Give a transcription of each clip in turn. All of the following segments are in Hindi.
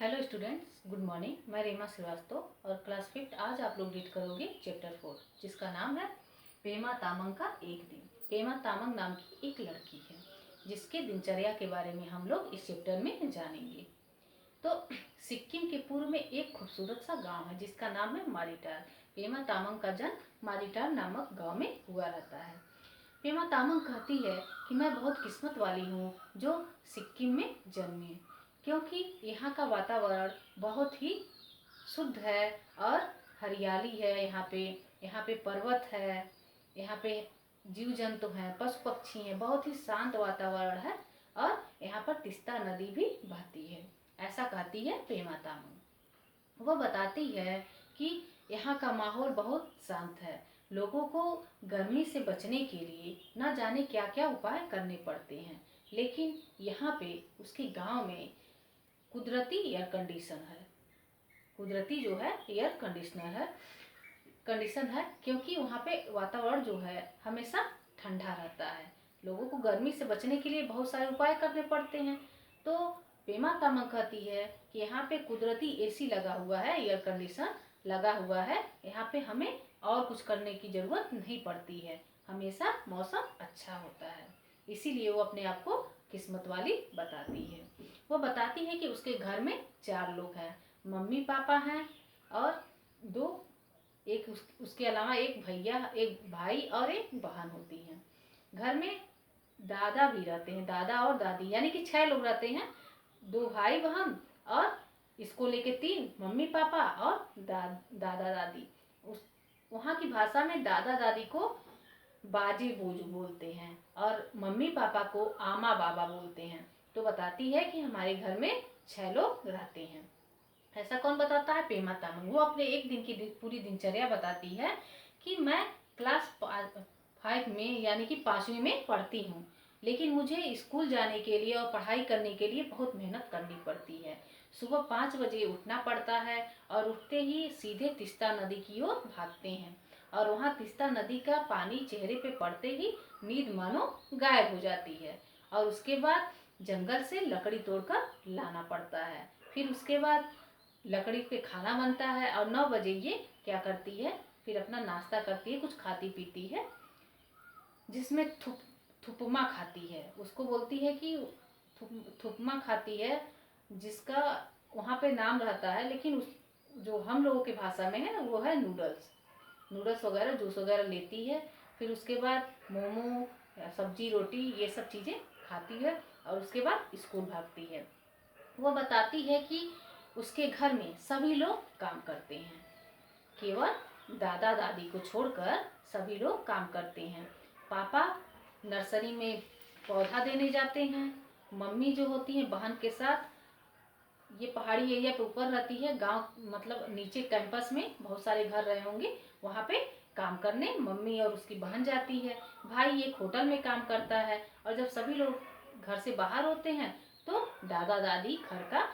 Hello students, good morning. मैं रीमा श्रीवास्तव और क्लास फिफ्थ। आज आप लोग रीड करोगे चैप्टर 4, जिसका नाम है पेमा तामंग का एक दिन। पेमा तामंग नाम की एक लड़की है जिसके दिनचर्या के बारे में हम लोग इस चैप्टर में जानेंगे। तो सिक्किम के पूर्व में एक खूबसूरत सा गांव है जिसका नाम है मारिटार। पेमा तामंग का जन्म मारिटार नामक गांव में हुआ रहता है। पेमा तामंग कहती है कि मैं बहुत किस्मत वाली हूँ जो सिक्किम में जन्मी, क्योंकि यहाँ का वातावरण बहुत ही शुद्ध है और हरियाली है। यहाँ पे पर्वत है, यहाँ पे जीव जंतु हैं, पशु पक्षी हैं, बहुत ही शांत वातावरण है और यहाँ पर तीस्ता नदी भी बहती है, ऐसा कहती है पेमा तामंग। वह बताती है कि यहाँ का माहौल बहुत शांत है। लोगों को गर्मी से बचने के लिए न जाने क्या क्या उपाय करने पड़ते हैं, लेकिन यहाँ पे उसके गांव में कुदरती एयर कंडीशन है। कुदरती जो है एयर कंडीशन है, क्योंकि वहाँ पे वातावरण जो है हमेशा ठंडा रहता है। लोगों को गर्मी से बचने के लिए बहुत सारे उपाय करने पड़ते हैं। तो पेमा तामंग कहती है कि यहाँ पे कुदरती एसी लगा हुआ है, एयर कंडीशन लगा हुआ है। यहाँ पे हमें और कुछ करने की ज़रूरत नहीं पड़ती है, हमेशा मौसम अच्छा होता है। इसीलिए वो अपने आप को किस्मत वाली बताती है। वो बताती है कि उसके घर में 4 लोग हैं, मम्मी पापा हैं और उसके अलावा एक भैया, एक भाई और एक बहन होती हैं। घर में दादा भी रहते हैं, दादा और दादी, यानी कि 6 लोग रहते हैं। 2 भाई बहन और इसको लेके 3 मम्मी पापा और दादा दादी। वहाँ की भाषा में दादा दादी को बाजी बूजू बोलते हैं और मम्मी पापा को आमा बाबा बोलते हैं। तो बताती है कि हमारे घर में 6 लोग रहते हैं। ऐसा कौन बताता है? पेमा तामंग। वो अपने एक दिन की पूरी दिनचर्या बताती है कि मैं क्लास 5 में यानी कि 5वीं में पढ़ती हूँ, लेकिन मुझे स्कूल जाने के लिए और पढ़ाई करने के लिए बहुत मेहनत करनी पड़ती है। सुबह 5 बजे उठना पड़ता है और उठते ही सीधे तीस्ता नदी की ओर भागते हैं और वहाँ तीस्ता नदी का पानी चेहरे पे पड़ते ही नींद मानो गायब हो जाती है। और उसके बाद जंगल से लकड़ी तोड़कर लाना पड़ता है। फिर उसके बाद लकड़ी पे खाना बनता है और 9 बजे ये क्या करती है, फिर अपना नाश्ता करती है, कुछ खाती पीती है, जिसमें थुपमा खाती है। उसको बोलती है कि थुपमा खाती है, जिसका वहाँ पे नाम रहता है, लेकिन जो हम लोगों की भाषा में है वो है नूडल्स वगैरह, जूस वगैरह लेती है। फिर उसके बाद मोमो, सब्जी, रोटी, ये सब चीज़ें खाती है और उसके बाद स्कूल भागती है। वो बताती है कि उसके घर में सभी लोग काम करते हैं, केवल दादा दादी को छोड़कर सभी लोग काम करते हैं। पापा नर्सरी में पौधा देने जाते हैं, मम्मी जो होती है बहन के साथ, ये पहाड़ी एरिया पे ऊपर रहती है, गांव मतलब नीचे कैंपस में बहुत सारे घर रहे होंगे, वहाँ पे काम करने मम्मी और उसकी बहन जाती है। भाई एक होटल में काम करता है और जब सभी लोग घर से बाहर होते हैं तो दादा दादी घर का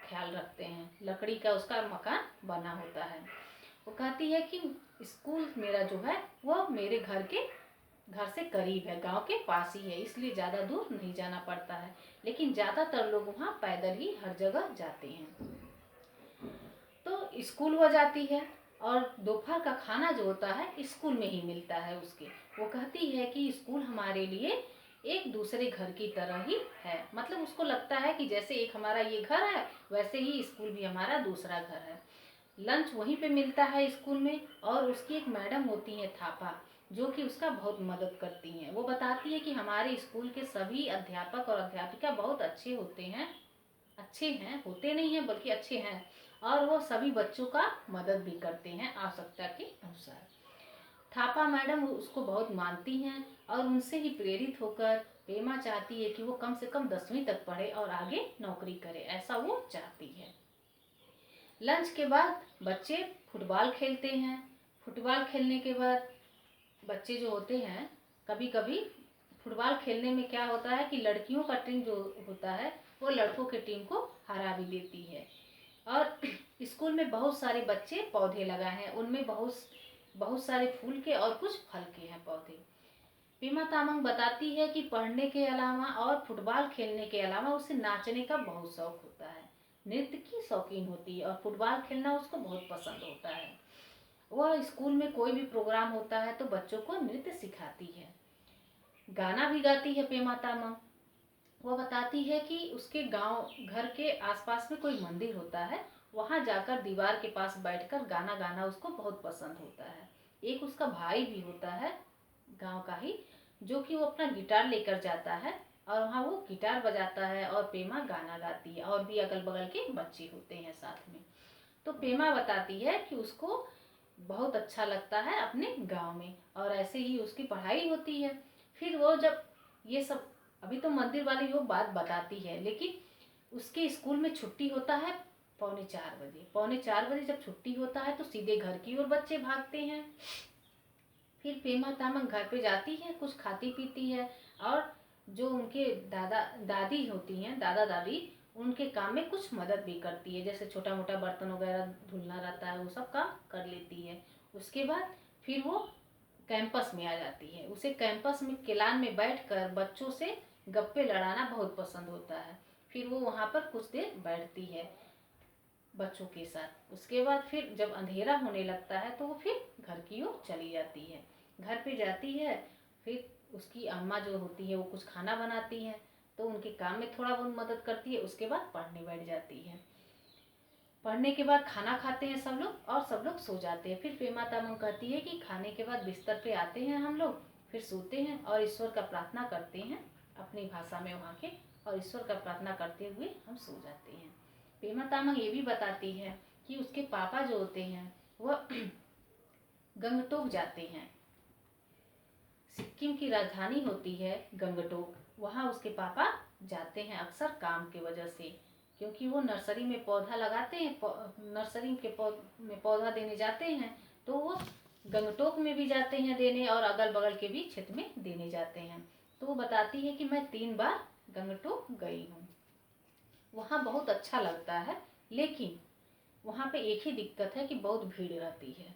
ख्याल रखते हैं। लकड़ी का उसका मकान बना होता है। वो कहती है कि स्कूल मेरा जो है वो मेरे घर से करीब है, गांव के पास ही है, इसलिए ज़्यादा दूर नहीं जाना पड़ता है। लेकिन ज़्यादातर लोग वहाँ पैदल ही हर जगह जाते हैं। तो स्कूल वो जाती है और दोपहर का खाना जो होता है स्कूल में ही मिलता है उसके। वो कहती है कि स्कूल हमारे लिए एक दूसरे घर की तरह ही है, मतलब उसको लगता है कि जैसे एक हमारा ये घर है वैसे ही स्कूल भी हमारा दूसरा घर है। लंच वहीं पे मिलता है स्कूल में और उसकी एक मैडम होती है थापा, जो कि उसका बहुत मदद करती हैं। वो बताती है कि हमारे स्कूल के सभी अध्यापक और अध्यापिका बहुत अच्छे होते हैं, अच्छे हैं, होते नहीं हैं बल्कि अच्छे हैं, और वो सभी बच्चों का मदद भी करते हैं आवश्यकता के अनुसार। थापा मैडम उसको बहुत मानती हैं और उनसे ही प्रेरित होकर पेमा चाहती है कि वो कम से कम 10वीं तक पढ़े और आगे नौकरी करे, ऐसा वो चाहती है। लंच के बाद बच्चे फुटबॉल खेलते हैं। फुटबॉल खेलने के बाद बच्चे जो होते हैं, कभी कभी फुटबॉल खेलने में क्या होता है कि लड़कियों का टीम जो होता है वो लड़कों की टीम को हरा भी देती है। और स्कूल में बहुत सारे बच्चे पौधे लगाए हैं, उनमें बहुत सारे फूल के और कुछ फल के हैं पौधे। पेमा तामंग बताती है कि पढ़ने के अलावा और फुटबॉल खेलने के अलावा उसे नाचने का बहुत शौक होता है। नृत्य की शौकीन होती है और फुटबॉल खेलना उसको बहुत पसंद होता है। वह स्कूल में कोई भी प्रोग्राम होता है तो बच्चों को नृत्य सिखाती है। गाना भी गाती है पेमा तामंग। वो बताती है कि उसके गांव घर के आसपास में कोई मंदिर होता है, वहां जाकर दीवार के पास बैठकर गाना गाना उसको बहुत पसंद होता है। एक उसका भाई भी होता है गांव का ही, जो कि वो अपना गिटार लेकर जाता है और वहाँ वो गिटार बजाता है और पेमा गाना गाती है और भी अगल बगल के बच्चे होते हैं साथ में। तो पेमा बताती है कि उसको बहुत अच्छा लगता है अपने गांव में और ऐसे ही उसकी पढ़ाई होती है। फिर वो जब ये सब, अभी तो मंदिर वाली वो बात बताती है, लेकिन उसके स्कूल में छुट्टी होता है 3:45 बजे। 3:45 बजे जब छुट्टी होता है तो सीधे घर की ओर बच्चे भागते हैं। फिर पेमा तामंग घर पे जाती है, कुछ खाती पीती है और जो उनके दादा दादी होती हैं, दादा दादी, उनके काम में कुछ मदद भी करती है, जैसे छोटा मोटा बर्तन वगैरह धुलना रहता है वो सब काम कर लेती है। उसके बाद फिर वो कैंपस में आ जाती है। उसे कैंपस में केलान में बैठकर बच्चों से गप्पे लड़ाना बहुत पसंद होता है। फिर वो वहाँ पर कुछ देर बैठती है बच्चों के साथ। उसके बाद फिर जब अंधेरा होने लगता है तो वो फिर घर की ओर चली जाती है। घर पे जाती है, फिर उसकी अम्मा जो होती है वो कुछ खाना बनाती है तो उनके काम में थोड़ा बहुत मदद करती है। उसके बाद पढ़ने बैठ जाती है। पढ़ने के बाद खाना खाते हैं सब लोग और सब लोग सो जाते हैं। फिर पेमा तामंग कहती है कि खाने के बाद बिस्तर पे आते हैं हम लोग, फिर सोते हैं और ईश्वर का प्रार्थना करते हैं अपनी भाषा में वहाँ के, और ईश्वर का प्रार्थना करते हुए हम सो जाते हैं। पेमा तामंग ये भी बताती है कि उसके पापा जो होते हैं वह गंगटोक जाते हैं। सिक्किम की राजधानी होती है गंगटोक, वहाँ उसके पापा जाते हैं अक्सर काम के वजह से, क्योंकि वो नर्सरी में पौधा लगाते हैं, नर्सरी के में पौधा देने जाते हैं तो वो गंगटोक में भी जाते हैं देने और अगल बगल के भी क्षेत्र में देने जाते हैं। तो वो बताती है कि मैं 3 बार गंगटोक गई हूँ, वहाँ बहुत अच्छा लगता है, लेकिन वहाँ पे एक ही दिक्कत है कि बहुत भीड़ रहती है,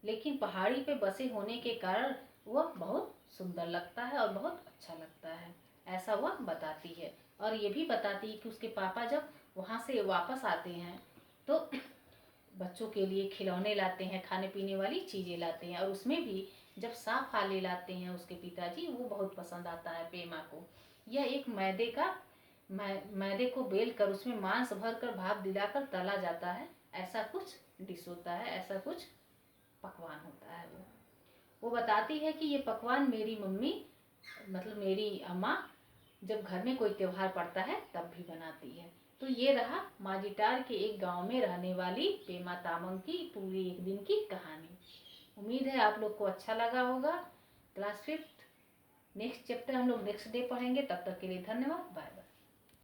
लेकिन पहाड़ी पे बसे होने के कारण वह बहुत सुंदर लगता है और बहुत अच्छा लगता है, ऐसा वह बताती है। और ये भी बताती है कि उसके पापा जब वहाँ से वापस आते हैं तो बच्चों के लिए खिलौने लाते हैं, खाने पीने वाली चीज़ें लाते हैं, और उसमें भी जब साफ आले लाते हैं उसके पिताजी, वो बहुत पसंद आता है पेमा को। यह एक मैदे को बेल कर उसमें मांस भर कर भाप दिलाकर तला जाता है, ऐसा कुछ डिश होता है, ऐसा कुछ पकवान होता है। वो बताती है कि ये पकवान मेरी मम्मी, मतलब मेरी अम्मा, जब घर में कोई त्योहार पड़ता है तब भी बनाती है। तो ये रहा माझीटार के एक गांव में रहने वाली पेमा तामंग की पूरी एक दिन की कहानी। उम्मीद है आप लोग को अच्छा लगा होगा। क्लास 5th नेक्स्ट चैप्टर हम लोग नेक्स्ट डे पढ़ेंगे। तब तक के लिए धन्यवाद। Bye bye.